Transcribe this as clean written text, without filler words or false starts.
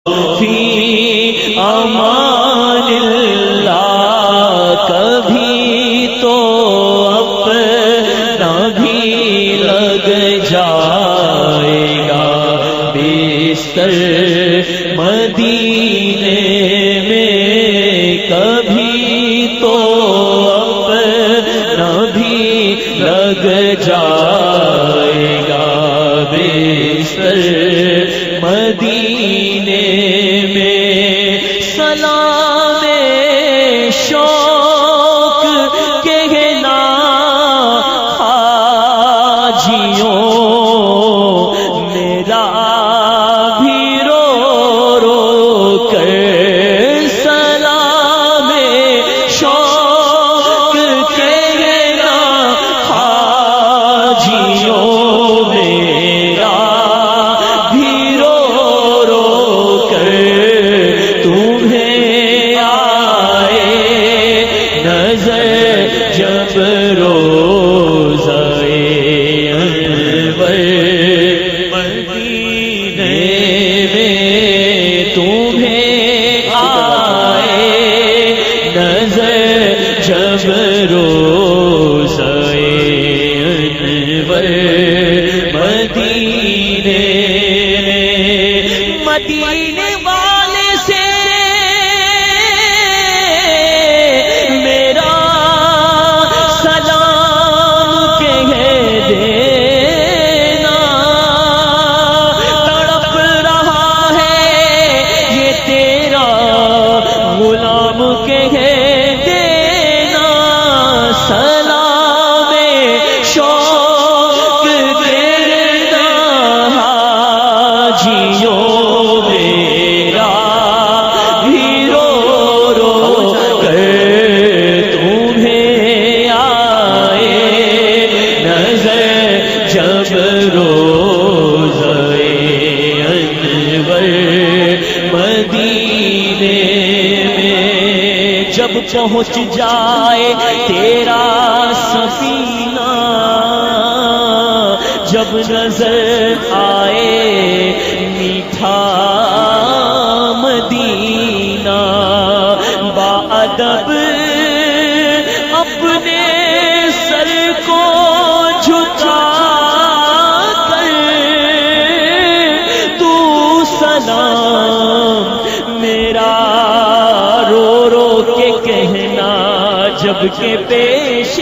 فی امان اللہ، کبھی تو اپنا بھی لگ جائے گا بستر مدینے میں، کبھی تو اپنا بھی لگ جائے گا بستر مدینے میں۔ سلام شوق کہنا حاجیوں، میرا بھی رو رو کر سلام شوق کہنا حاجیوں، میرا بھی رو رو کر تمہیں آئے نظر جب روزہ انور مدینے میں، تمہیں آئے نظر جب روزہ انور مدینے میں۔ مدینے والے سے میرا سلام کہہ دینا، تڑپ رہا ہے یہ تیرا غلام کہہ دینا، سلام شوق کہنا حاجیوں، میرا بھی رو رو کر تمہیں آئے نظر جب روزہ انور مدینے میں۔ جب پہنچ جائے تیرا سفینہ، جب نظر آئے میٹھا مدینہ، باادب اپنے سر کو جھکا کر تو سلام میرا رو رو کے کہنا، جب کہ پیش